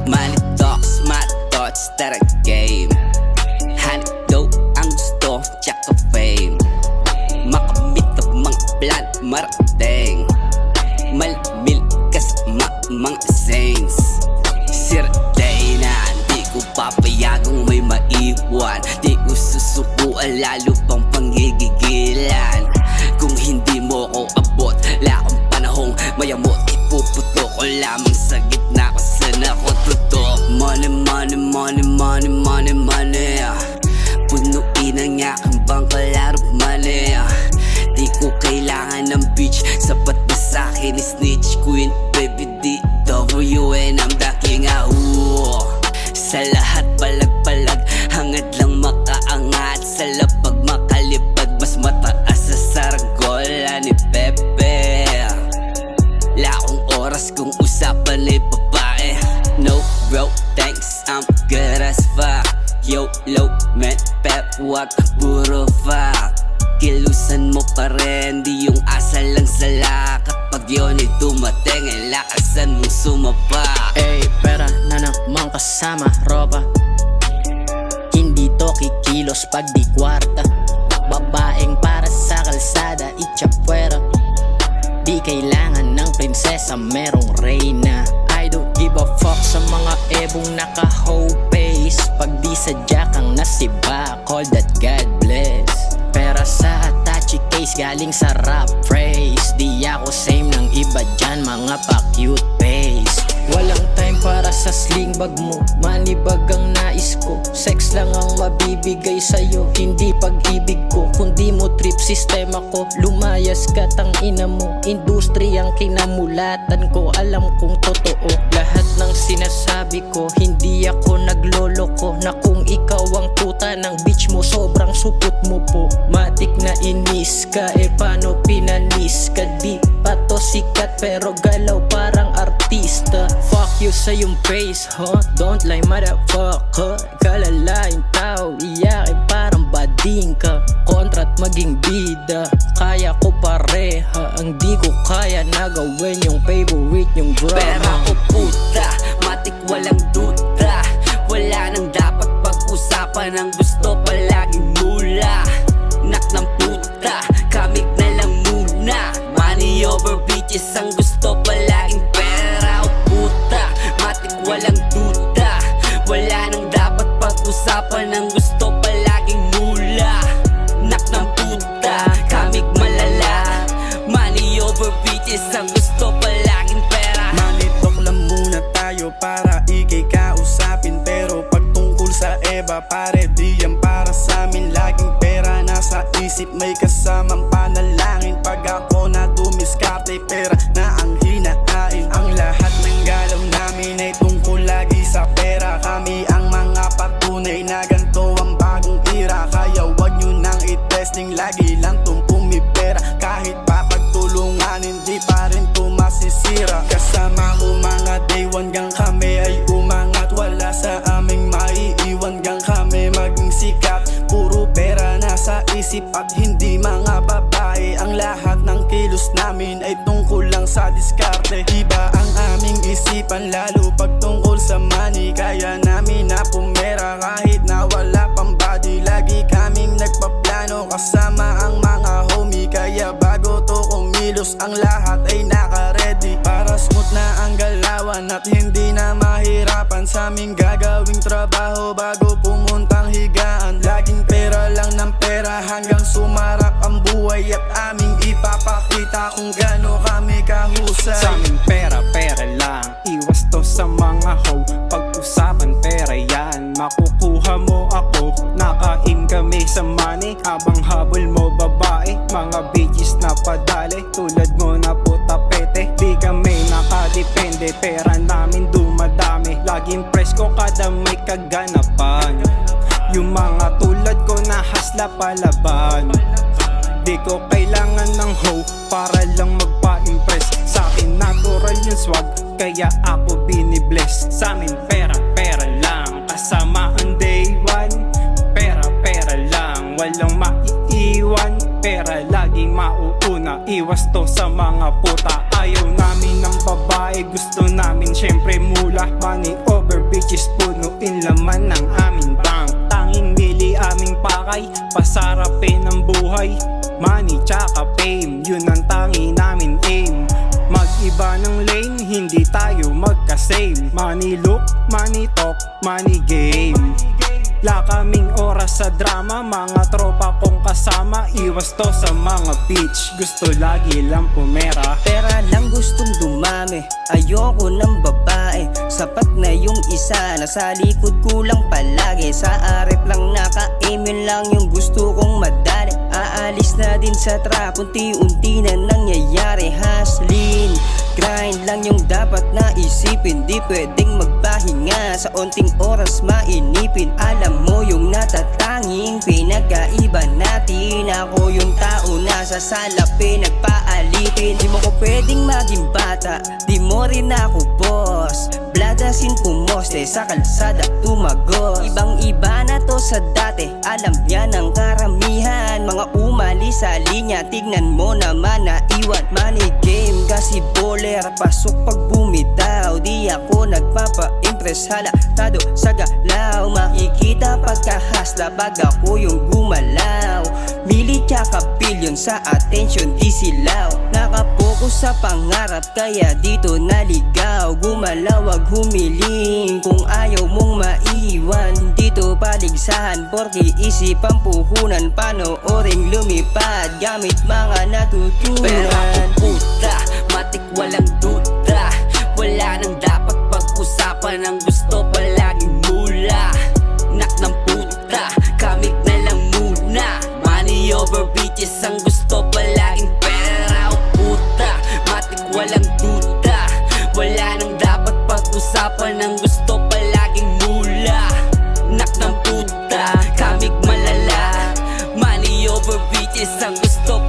Money talks, my thoughts that I game. Honey dope ang gusto, tsaka fame. Makamit ang mga plan, marating. Malamil kasama mga saints. Sira day na di ko papayagang may maiwan. Di ko susukuan lalo pang pangigigilan. Kung hindi mo ko abot, wala akong panahong mayamot. Ipuputo ko lamang sa gitna ko saan ako tutok. Money, money, money, money, money, money. Punuin ang aking bangkalaro money. Di ko kailangan ng beach, sapat na sa'kin is snitch queen. Baby DWN, I'm the king. Sa lahat palag-palag, hangad lang makaangat. Sa lapag makalipad, mas mataas sa saranggola ni Pepe. La akong oras kung usapan ay babae. No bro, thanks, I'm good as fuck. Yo, low, man, pep, wag puro fuck. Kilusan mo pa rin, di yung asal lang sala. Kapag yun ay dumating, ay lakasan mong sumapa. Ey, pera na naman kasama ropa. Hindi to kikilos pag di kwarta. Babaeng para sa kalsada, itchapuera. Di kailangan ng prinsesa, merong reyna. I don't give a fuck sa mga ebong naka-hoe face. Pag di sadya kang nasiba, call that God bless. Pera sa Atachi case, galing sa rap phrase. Di ako same ng iba dyan, mga pa-cute face. Walang time para sa sling bag mo, money bag ang nais ko. Sex lang ang mabibigay sa'yo, hindi pag-ibig ko. Kundi mo trip sistema ko, lumayas ka tang ina mo. Industry ang kinamulatan ko, alam kong totoo. Lahat ng sinasabi ko, hindi ako nagloloko. Na kung ikaw ang tuta ng bitch mo, sobrang supot mo po. Matik na inis ka, paano pinanis ka? Di pa to sikat pero galaw parang artista. Fuck you sa yung face, huh? Don't lie motherfucker. Kalalaing tao, iyakin parang bading ka. Kontrat maging bida, kaya ko pareha. Ang di ko kaya na gawin yung favorite yung drama. Pera o puta, matik walang duda. Wala nang dapat pag-usapan, ang gusto palaging mula. Nak ng puta, kamig na lang muna. Money over bitches, ang gusto palaging pera o puta. Matik walang duda. Wala nang dapat pag-usapan, ang gusto palaging mula. Nak ng puta, kamig malala. Money over bitches, ang gusto palaging pera. Money talk lang muna tayo para ikay kausapin. Pero pag tungkol sa eba, pare di yan para sa amin. Laging pera nasa isip, may kasamang panalangin. Pag ako na dumiskarte, pera na ang hinahain. Ang lahat ng galaw namin ay tungkol lagi sa pera. Kami ang mga patunay na ganito ang bagong era. Kaya wag nyo nang i-testing, lagi lang tong pumipera. Kahit pa pagtulungan, hindi pa rin to masisira. Kasama ko mga day one gang kami ay umangat. Wala sa aming maiiwan gang kami maging sikat. Puro pera nasa isip at hindi mga babae. Ang lahat ng kilos namin ay tungkol lang sa diskarte. Iba ang aming isipan lalo pag tungkol sa money. Kaya namin na pumera kahit na wala pang body. Lagi kaming nagpaplano kasama ang mga homie. Kaya bago to kumilos, ang lahat ay naka-ready. Para smooth na ang galawan at hindi na mahirapan sa aming gagawing trabaho bago pumuntang higaan. Laging pera lang ng pera hanggang sumarap ang buhay. At aming ipapakita kung gaano kami kahusay. Sa amin pera, pera lang. Iwas to sa mga hoe. Pag-usapan pera yan, makukuha mo ako. Nakain kami sa money, habang habol mo babae. Mga bitches na padali, tulad mo na puta pete. Di kami nakadepende, pera namin dumadami. Laging presko kada may kaganapan. Yung mga tulad ko na hasla palaban. Di ko kailangan ng hoe para lang magpa-impress. Sa akin natural yung swag, kaya ako binibless. Sa amin pera, pera lang, kasama ang day one. Pera, pera lang, walang maiiwan. Pera laging mauuna, iwas to sa mga puta. Ayaw namin ng babae, gusto namin syempre mula. Money over laman ng aming bank. Tanging mili aming pakay, pasarapin ang buhay. Money tsaka fame, yun ang tangi namin aim. Mag-iba ng lane, hindi tayo magka-same. Money look, money talk, money game. Wala kaming oras sa drama, mga tropa kong kasama. Iwas to sa mga bitch, gusto lagi lang pumera. Pera lang gustong dumami, ayoko ng babae. Sapat na yung isa, nasa likod ko lang palagi. Sa arep lang naka-aim, yun lang yung gusto kong madali. Aalis na din sa trap, unti-unti na nangyayari. Hustling, grind lang yung dapat na isipin. Di pwedeng magpahinga, sa onting oras mainipin. Alam mo yung natatanging pinagkaiba natin. Ako yung tao na sa salapi nagpaalipin. Di mo ko pwedeng maging bata, di mo rin ako boss. Bladasin pumoste, sa kalsada tumagos. Ibang iba na to sa dati, alam niya ng karamihan. Mga umalis sa linya, tignan mo naman na iwan. Money game kasi bowler, pasok pag bumitaw. Di ako nagpapa-impress, halatado sa galaw. Makikita pagkahasla pag ako yung gumalaw. Mili tsaka billion sa attention di silaw. Nakapokus sa pangarap kaya dito naligaw. Gumalaw wag humiling kung ayaw mong maiwan. Dito paligsahan porke isipang puhunan. Panooring lumipad gamit mga natutunan. Pera ko puta, matik walang duda. Wala nang dapat pag-usapan, ang gusto palaging mula. Nak ng puta, kamik na lang muna. Money over bitches, ang gusto palaging pera o puta. Matik walang duda. Wala nang dapat pag-usapan, ang gusto palaging mula. Nak ng puta, kamik malala. Money over bitches, ang gusto